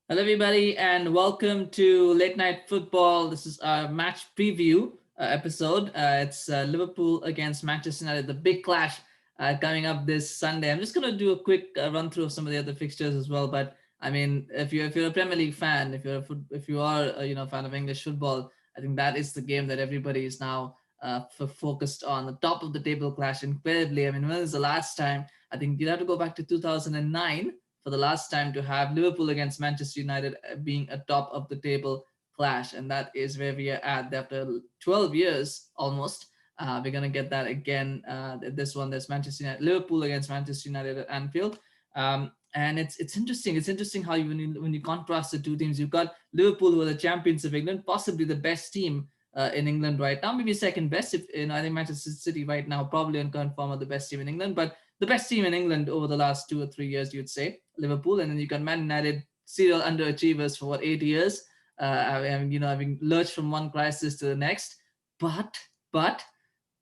Hello, everybody, and welcome to Late Night Football. This is our match preview episode. It's Liverpool against Manchester United, the big clash coming up this Sunday. I'm just going to do a quick run through of some of the other fixtures as well. But I mean, if you're a Premier League fan, if you are a fan of English football, I think that is the game that everybody is now focused on. The top of the table clash, incredibly. I mean, when was the last time? I think you'd have to go back to 2009 for the last time to have Liverpool against Manchester United being a top of the table clash, and that is where we are at after 12 years almost. We're gonna get that again. This one, there's Manchester United, Liverpool against Manchester United at Anfield. And it's interesting. It's interesting how when you contrast the two teams, you've got Liverpool, who are the champions of England, possibly the best team in England right now, maybe second best. If I think Manchester City right now probably on current form are the best team in England, but the best team in England over the last 2 or 3 years, you'd say Liverpool, and then you got Man United, serial underachievers for what 8 years. Having lurched from one crisis to the next, but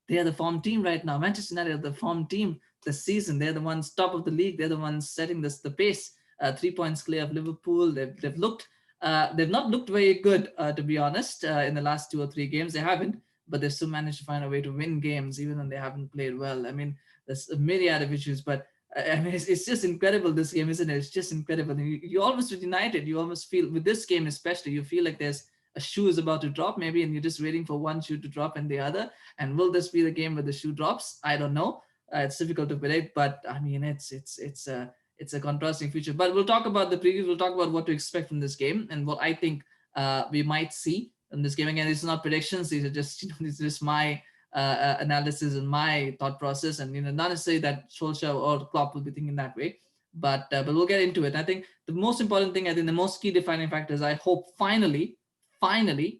they are the form team right now. Manchester United are the form team this season. They're the ones top of the league. They're the ones setting the pace. 3 points clear of Liverpool. They've looked. They've not looked very good, to be honest, in the last 2 or 3 games. They haven't, but they've still managed to find a way to win games, even when they haven't played well. I mean, there's a myriad of issues, but I mean, it's just incredible, this game, isn't it? It's just incredible. And you almost with United, you almost feel with this game especially, you feel like there's a shoe is about to drop, maybe, and you're just waiting for one shoe to drop and the other. And will this be the game where the shoe drops? I don't know. It's difficult to predict, but I mean, it's a contrasting future. But we'll talk about the previews. We'll talk about what to expect from this game and what I think we might see in this game. Again, it's not predictions. These are just this is just my analysis and my thought process, and not necessarily that Solskjaer or Klopp will be thinking that way, but we'll get into it. I think the most important thing, I think the most key defining factor is I hope finally, finally,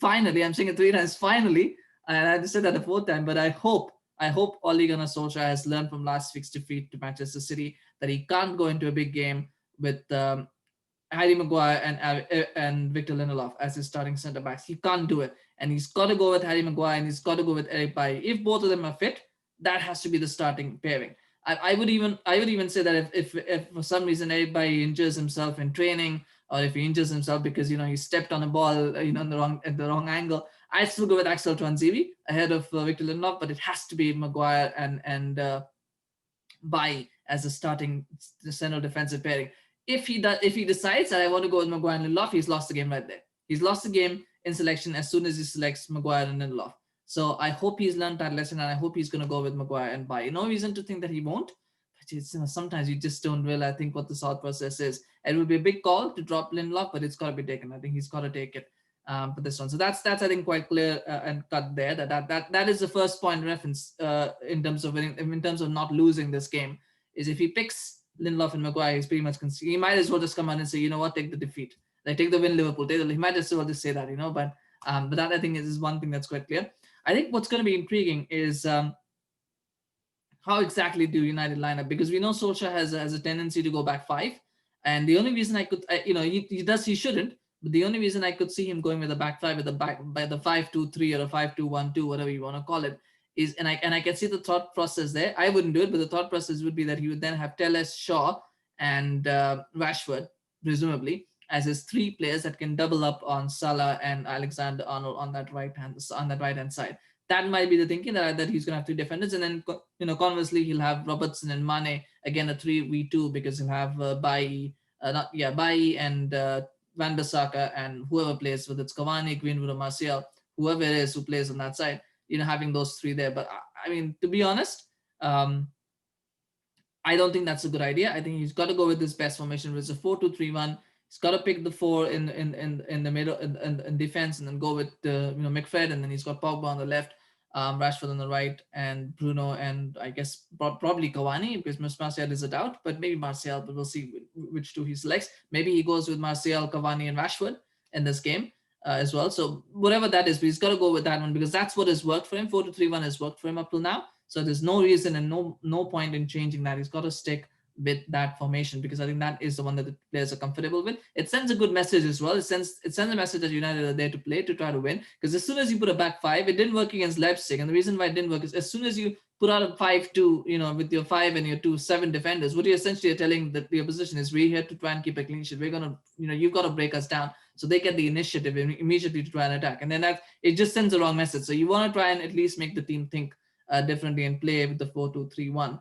I'm saying it 3 times, finally, and I just said that a fourth time, but I hope Ole Gunnar Solskjaer has learned from last week's defeat to Manchester City that he can't go into a big game with Harry Maguire and Victor Lindelof as his starting centre backs. He can't do it, and he's got to go with Harry Maguire and he's got to go with Eric Bailly. If both of them are fit, that has to be the starting pairing. I would even say that if for some reason Eric Bailly injures himself in training, or if he injures himself because he stepped on a ball in the wrong angle, I'd still go with Axel Tuanzebe ahead of Victor Lindelof, but it has to be Maguire and Bailly as a starting central defensive pairing. If he decides that I want to go with Maguire and Lindelof, he's lost the game right there. He's lost the game in selection as soon as he selects Maguire and Lindelof. So I hope he's learned that lesson, and I hope he's going to go with Maguire and Bailly. No reason to think that he won't. But sometimes you just don't really, I think, what the thought process is. It will be a big call to drop Lindelof, but it's got to be taken. I think he's got to take it for this one. So that's I think quite clear and cut there. That is the first point reference in terms of not losing this game. Is if he picks Lindelof and Maguire, he's pretty much he might as well just come out and say, you know what, take the defeat, like take the win, Liverpool. He might as well just say that, but that I think is one thing that's quite clear. I think what's going to be intriguing is how exactly do United line up, because we know Solskjaer has a tendency to go back five, and the only reason I could, he shouldn't, but the only reason I could see him going with a back five, with the back by the 5-2-3 or a 5-2-1-2, whatever you want to call it, is, and I can see the thought process there. I wouldn't do it, but the thought process would be that he would then have Telles, Shaw, and Rashford, presumably, as his three players that can double up on Salah and Alexander-Arnold on that right hand side. That might be the thinking, that he's going to have three defenders, and then conversely he'll have Robertson and Mane, again a 3v2, because he'll have Bailly and Van Bissaka and whoever plays, whether it's Cavani, Greenwood, or Martial, whoever it is who plays on that side, having those three there. But I mean, to be honest, I don't think that's a good idea. I think he's got to go with his best formation, which is a 4-2-3-1. He's got to pick the four in the middle in defense, and then go with McFred, and then he's got Pogba on the left, Rashford on the right, and Bruno, and I guess probably Cavani, because Martial is a doubt, but maybe Martial, but we'll see which two he selects. Maybe he goes with Martial, Cavani, and Rashford in this game as well. So whatever that is, but he's got to go with that one, because that's what has worked for him. 4-2-3-1 has worked for him up till now. So there's no reason and no point in changing that. He's got to stick with that formation, because I think that is the one that the players are comfortable with. It sends a good message as well. It sends a message that United are there to play, to try to win. Because as soon as you put a back five, it didn't work against Leipzig, and the reason why it didn't work is as soon as you put out a 5-2, with your 5 and your 2-7 defenders, what you essentially are telling the opposition is, we're here to try and keep a clean sheet. We're gonna, you've got to break us down. So they get the initiative immediately to try and attack, and then it just sends the wrong message. So you want to try and at least make the team think differently and play with the 4-2-3-1.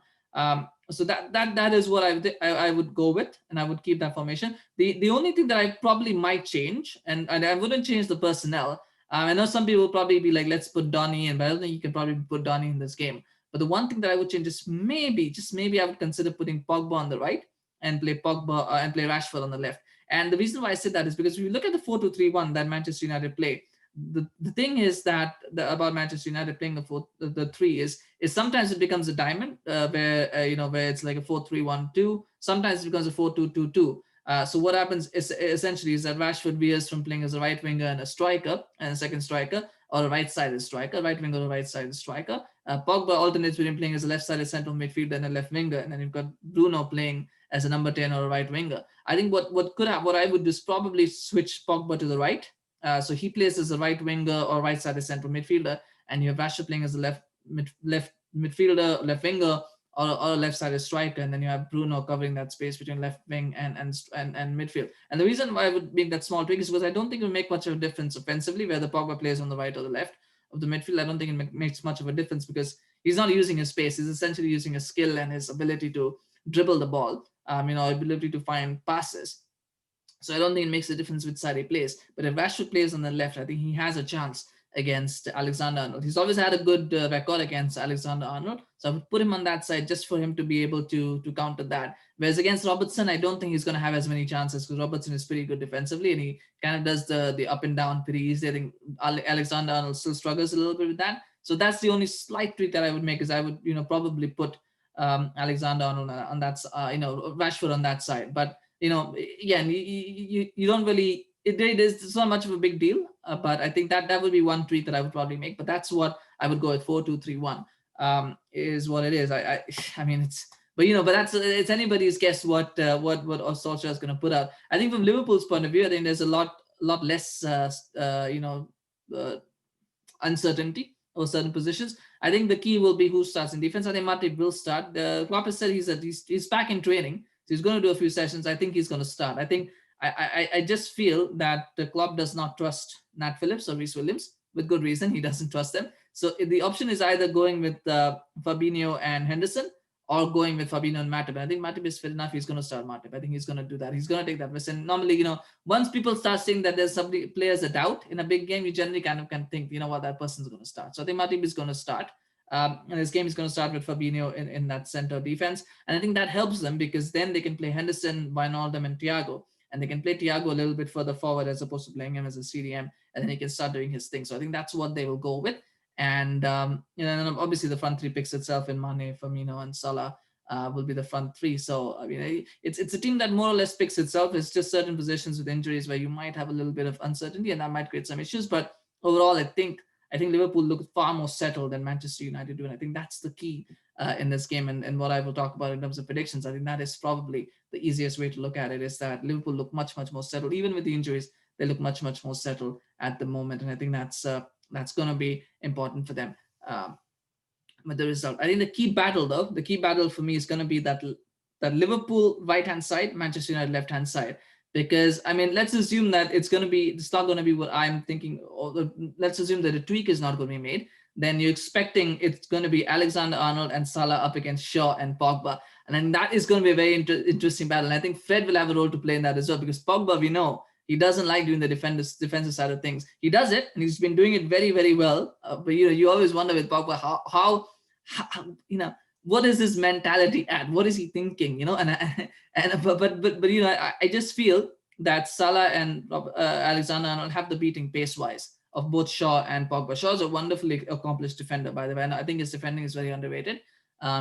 So that is what I would go with, and I would keep that formation. The only thing that I probably might change, and I wouldn't change the personnel. I know some people will probably be like, let's put Donny in, but I don't think you can probably put Donny in this game. But the one thing that I would change is maybe, just maybe, I would consider putting Pogba on the right and play Rashford on the left. And the reason why I said that is because if you look at the 4-2-3-1 that Manchester United play, the thing is that about Manchester United playing the three is sometimes it becomes a diamond where it's like a 4-3-1-2. Sometimes it becomes a 4-2-2-2. So what happens is essentially is that Rashford veers from playing as a right winger and a striker and a second striker, or a right-sided striker, right winger or right-sided striker. Pogba alternates between playing as a left-sided central midfielder and a left winger, and then you've got Bruno playing as a number 10 or a right winger. I think what I would do is probably switch Pogba to the right. So he plays as a right winger or right-sided central midfielder, and you have Rashford playing as a left midfielder, left winger, or a left-sided striker, and then you have Bruno covering that space between left wing and midfield. And the reason why I would make that small tweak is because I don't think it will make much of a difference offensively, whether Pogba plays on the right or the left of the midfield. I don't think it makes much of a difference because he's not using his space. He's essentially using his skill and his ability to dribble the ball, ability to find passes. So I don't think it makes a difference which side he plays. But if Rashford plays on the left, I think he has a chance against Alexander-Arnold. He's always had a good record against Alexander-Arnold. So I would put him on that side just for him to be able to counter that. Whereas against Robertson, I don't think he's going to have as many chances because Robertson is pretty good defensively and he kind of does the up and down pretty easy. I think Alexander-Arnold still struggles a little bit with that. So that's the only slight tweak that I would make is I would, probably put Alexander-Arnold on that, Rashford on that side. But, again, you don't really, it's not much of a big deal, but I think that would be one tweak that I would probably make. But that's what I would go with 4-2-3-1 is what it is. I mean, it's anybody's guess what Solskjaer is going to put out. I think from Liverpool's point of view, I think there's a lot less uncertainty or certain positions. I think the key will be who starts in defense. I think Matip will start. Klopp has said he's back in training, so he's going to do a few sessions. I think he's going to start. I think I just feel that the Klopp does not trust Nat Phillips or Reece Williams with good reason. He doesn't trust them. So the option is either going with Fabinho and Henderson or going with Fabinho and Matip. And I think Matip is fit enough. He's going to start Matip. I think he's going to do that. He's going to take that risk. And normally, once people start saying that there's some players that doubt in a big game, you generally kind of can think, that person's going to start. So I think Matip is going to start. And this game is going to start with Fabinho in that center defense. And I think that helps them because then they can play Henderson, Wijnaldum, and Thiago. And they can play Thiago a little bit further forward as opposed to playing him as a CDM. And then he can start doing his thing. So I think that's what they will go with. And, and obviously the front three picks itself in Mane, Firmino, and Salah will be the front three. So, I mean, it's a team that more or less picks itself. It's just certain positions with injuries where you might have a little bit of uncertainty and that might create some issues. But overall, I think Liverpool look far more settled than Manchester United do. And I think that's the key in this game. And what I will talk about in terms of predictions, I think that is probably the easiest way to look at it is that Liverpool look much, much more settled. Even with the injuries, they look much, much more settled at the moment. And I think that's going to be important for them with the result. I think the key battle for me is going to be that Liverpool right-hand side, Manchester United left-hand side. Because, I mean, let's assume that it's not going to be what I'm thinking, or let's assume that a tweak is not going to be made. Then you're expecting it's going to be Alexander-Arnold and Salah up against Shaw and Pogba. And then that is going to be a very interesting battle. And I think Fred will have a role to play in that as well, because Pogba, we know, he doesn't like doing the defensive side of things. He does it, and he's been doing it very, very well. But, you always wonder with Pogba, how what is his mentality at? What is he thinking? I just feel that Salah and Alexander-Arnold have the beating pace-wise of both Shaw and Pogba. Shaw's a wonderfully accomplished defender, by the way, and I think his defending is very underrated.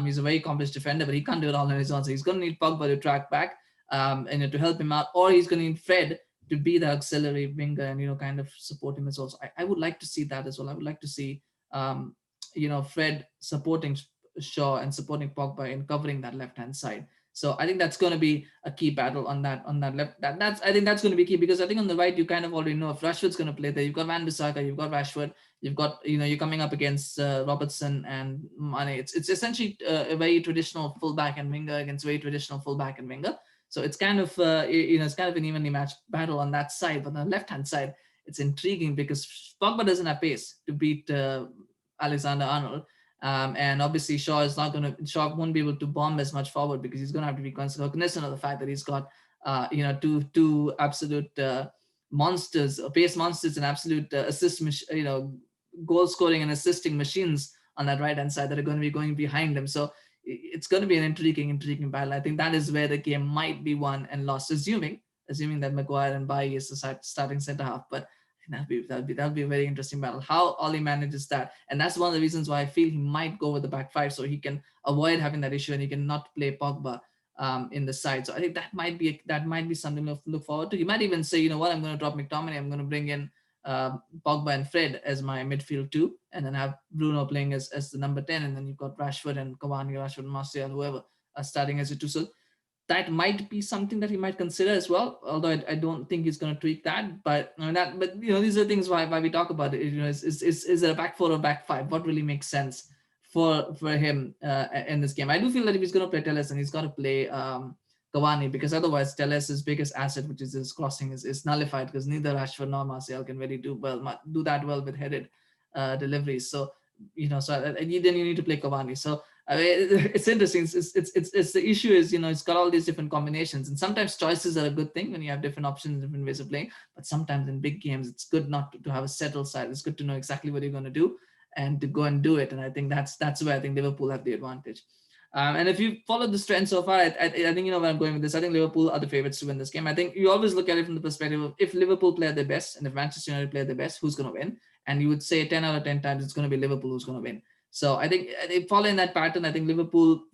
He's a very accomplished defender, but he can't do it all on his own. So he's going to need Pogba to track back and to help him out, or he's going to need Fred to be the auxiliary winger and kind of support him as well. So I would like to see that as well. I would like to see Fred supporting Shaw and supporting Pogba in covering that left-hand side. So I think that's going to be a key battle on that left. That's I think that's going to be key, because I think on the right you kind of already know if Rashford's going to play there. You've got Van Bissaka, you've got Rashford, you've got you're coming up against Robertson and Mane. It's essentially a very traditional fullback and winger against very traditional fullback and winger. So it's kind of it's kind of an evenly matched battle on that side. But on the left hand side, it's intriguing because Pogba doesn't have pace to beat Alexander-Arnold. And obviously Shaw won't be able to bomb as much forward because he's going to have to be cognizant of the fact that he's got two absolute monsters, pace monsters, and absolute goal scoring and assisting machines on that right hand side that are going to be going behind him. So it's going to be an intriguing battle. I think that is where the game might be won and lost, assuming that Maguire and Bailly is the starting centre half. But that'll be a very interesting battle. How Ole manages that, and that's one of the reasons why I feel he might go with the back five, so he can avoid having that issue and he can not play Pogba in the side. So I think that might be something to look forward to. He might even say, you know what, I'm going to drop McTominay, I'm going to bring in Pogba and Fred as my midfield two, and then have Bruno playing as the number 10, and then you've got Rashford and Cavani, Rashford and Martial, whoever starting as a two. So that might be something that he might consider as well. Although I don't think he's going to tweak that. But these are things why we talk about it. Is it a back four or back five? What really makes sense for him in this game? I do feel that if he's going to play Telles, and he's got to play Cavani, because otherwise Telles' biggest asset, which is his crossing, is nullified, because neither Rashford nor Martial can really do that well with headed deliveries. So then you need to play Cavani. So I mean, it's interesting. It's the issue is, it's got all these different combinations, and sometimes choices are a good thing when you have different options, different ways of playing. But sometimes in big games, it's good not to have a settled side. It's good to know exactly what you're going to do and to go and do it. And I think that's where I think Liverpool have the advantage. And if you follow this trend so far, I think you know where I'm going with this. I think Liverpool are the favorites to win this game. I think you always look at it from the perspective of, if Liverpool play their best and if Manchester United play their best, who's going to win? And you would say 10 out of 10 times it's going to be Liverpool who's going to win. So I think they follow in that pattern. I think Liverpool,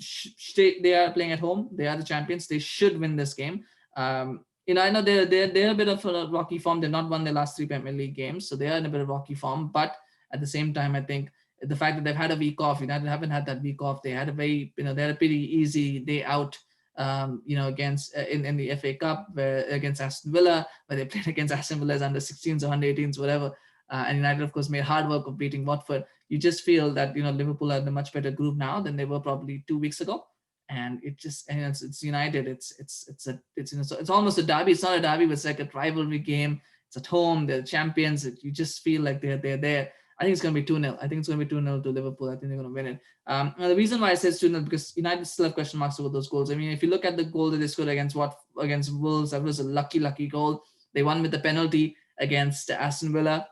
they are playing at home. They are the champions. They should win this game. I know they're a bit of a rocky form. They've not won their last 3 Premier League games, so they are in a bit of rocky form. But at the same time, I think the fact that they've had a week off, United haven't had that week off. They had they had a pretty easy day out, against in the FA Cup, against Aston Villa, where they played against Aston Villa's under 16s or under 18s, whatever. And United, of course, made hard work of beating Watford. You just feel that Liverpool are in a much better group now than they were probably 2 weeks ago. And it's United. It's almost a derby. It's not a derby, but it's like a rivalry game. It's at home. They're champions. You just feel like they're there. I think it's going to be 2-0. I think it's going to be 2-0 to Liverpool. I think they're going to win it. The reason why I say it's 2-0, because United still have question marks over those goals. I mean, if you look at the goal that they scored against Wolves, that was a lucky goal. They won with the penalty against Aston Villa.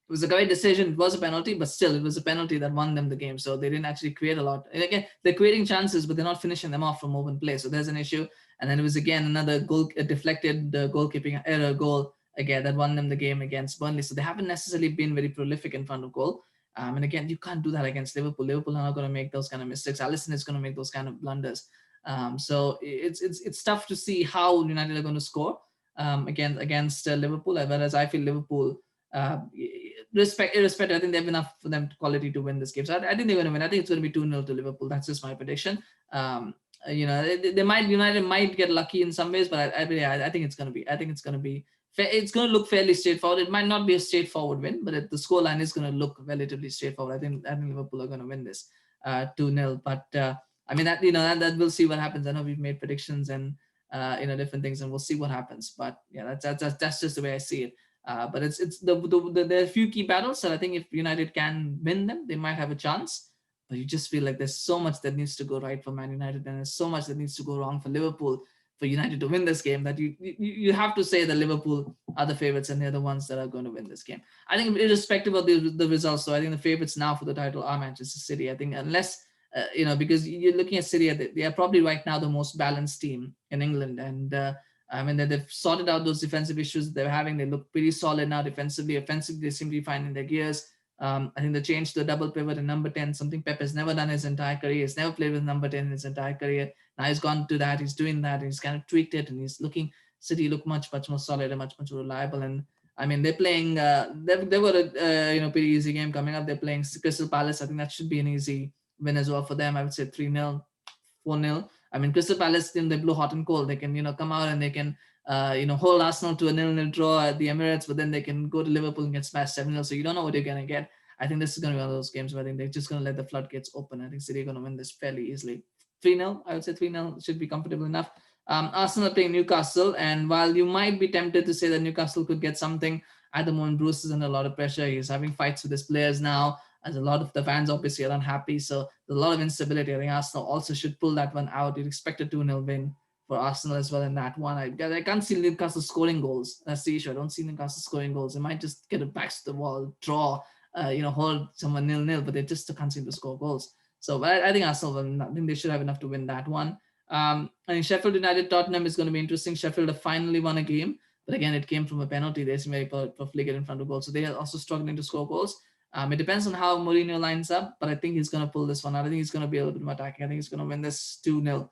It was a great decision. It was a penalty, but still, it was a penalty that won them the game. So they didn't actually create a lot. And again, they're creating chances, but they're not finishing them off from open play. So there's an issue. And then it was again another deflected goalkeeping error goal again that won them the game against Burnley. So they haven't necessarily been very prolific in front of goal. And again, you can't do that against Liverpool. Liverpool are not going to make those kind of mistakes. Alisson is going to make those kind of blunders. So it's tough to see how United are going to score against Liverpool. Whereas I feel Liverpool, irrespective, I think they have enough for them quality to win this game. So I think they're going to win. I think it's going to be 2-0 to Liverpool. That's just my prediction. United might get lucky in some ways, but I think it's going to be. It's going to look fairly straightforward. It might not be a straightforward win, but the scoreline is going to look relatively straightforward. I think Liverpool are going to win this 2-0. But I mean that that we'll see what happens. I know we've made predictions and different things, and we'll see what happens. But yeah, that's just the way I see it. But there are a few key battles that I think if United can win them, they might have a chance. But you just feel like there's so much that needs to go right for Man United, and there's so much that needs to go wrong for Liverpool for United to win this game, that you have to say that Liverpool are the favorites and they're the ones that are going to win this game. I think irrespective of the results, so I think the favorites now for the title are Manchester City. I think unless, because you're looking at City, they are probably right now the most balanced team in England. And I mean, they've sorted out those defensive issues they're having. They look pretty solid now defensively. Offensively, they seem to be finding their gears. I think the change to the double pivot and number 10, something Pep has never done his entire career. He's never played with number 10 in his entire career. Now he's gone to that. He's doing that. And he's kind of tweaked it, and he's looking City look much more solid and much more reliable. And I mean, they're playing. They've got a pretty easy game coming up. They're playing Crystal Palace. I think that should be an easy win as well for them. I would say 3-0, 4-0. I mean, Crystal Palace team, they blew hot and cold. They can, come out and they can, hold Arsenal to a 0-0 draw at the Emirates, but then they can go to Liverpool and get smashed 7-0. So you don't know what you're going to get. I think this is going to be one of those games where I think they're just going to let the floodgates open. I think City are going to win this fairly easily. 3-0, I would say 3-0 should be comfortable enough. Arsenal are playing Newcastle, and while you might be tempted to say that Newcastle could get something, at the moment Bruce is under a lot of pressure. He's having fights with his players now, as a lot of the fans obviously are unhappy. So there's a lot of instability. I think Arsenal also should pull that one out. You'd expect a 2-0 win for Arsenal as well in that one. I can't see Newcastle scoring goals. That's the issue. I don't see Newcastle scoring goals. They might just get it back to the wall, draw, hold someone 0-0, but they just can't seem to score goals. So but I think Arsenal will. I think they should have enough to win that one. I think Sheffield United Tottenham is going to be interesting. Sheffield have finally won a game, but again, it came from a penalty. They seem very perfectly get in front of goal, so they are also struggling to score goals. It depends on how Mourinho lines up, but I think he's going to pull this one out. I think he's going to be a little bit more attacking. I think he's going to win this 2-0,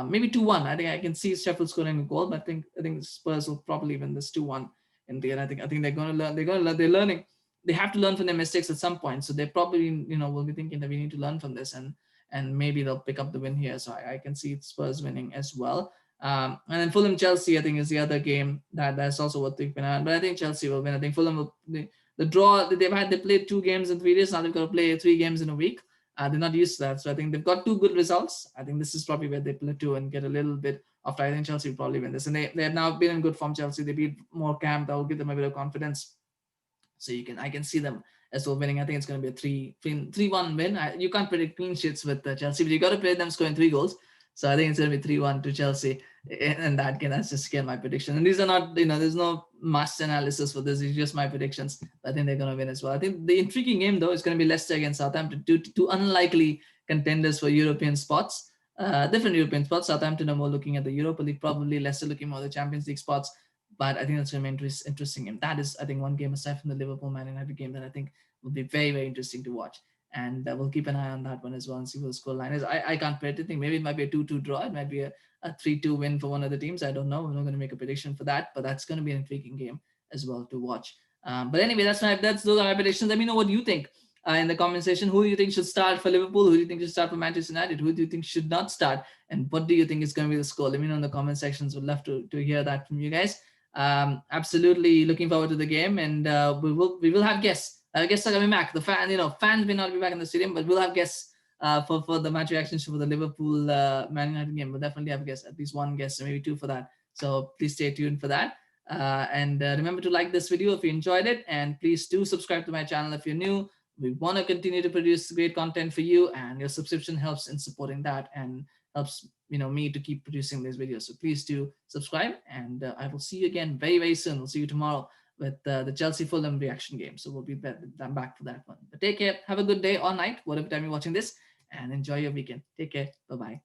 maybe 2-1. I think I can see Sheffield scoring a goal, but I think Spurs will probably win this 2-1 in the end. I think they're going to learn. They're learning. They have to learn from their mistakes at some point. So they probably will be thinking that we need to learn from this, and maybe they'll pick up the win here. So I can see Spurs winning as well. And then Fulham Chelsea, I think, is the other game that's also worth keeping an eye on. But I think Chelsea will win. I think Fulham will. The draw that they played 2 games in 3 days. Now they've got to play 3 games in a week. They're not used to that. So I think they've got 2 good results. I think this is probably where they plateau and get a little bit after. I think Chelsea will probably win this. And they have now been in good form, Chelsea. They beat more camp. That will give them a bit of confidence. So I can see them as well winning. I think it's going to be a 3-1 win. You can't predict clean sheets with Chelsea, but you got to play them scoring 3 goals. So I think it's going to be 3-1 to Chelsea in that game. That's just again my prediction. And these are not, there's no must analysis for this. It's just my predictions. I think they're going to win as well. I think the intriguing game though is going to be Leicester against Southampton, two unlikely contenders for European spots. Different European spots. Southampton are more looking at the Europa League, probably Leicester looking more at the Champions League spots. But I think that's going to be interesting game. That is, I think, one game aside from the Liverpool Man United game that I think will be very, very interesting to watch. And we'll keep an eye on that one as well and see what the score line is. I can't predict anything. Maybe it might be a 2-2 draw. It might be a 3-2 win for one of the teams. I don't know. I'm not going to make a prediction for that, but that's going to be an intriguing game as well to watch. But anyway, those are my predictions. Let me know what you think in the comment section. Who do you think should start for Liverpool? Who do you think should start for Manchester United? Who do you think should not start? And what do you think is going to be the score? Let me know in the comment sections. Would love to hear that from you guys. Absolutely looking forward to the game, and we will have guests. Guests are coming back. The fans may not be back in the stadium, but we'll have guests for the match reactions for the Liverpool Man United game. We'll definitely have guests, at least one guest, or maybe 2 for that. So please stay tuned for that. And remember to like this video if you enjoyed it, and please do subscribe to my channel if you're new. We want to continue to produce great content for you, and your subscription helps in supporting that and helps me to keep producing these videos. So please do subscribe, and I will see you again very, very soon. We'll see you tomorrow with the Chelsea Fulham reaction game. So we'll be back for that one. But take care. Have a good day or night, whatever time you're watching this, and enjoy your weekend. Take care. Bye-bye.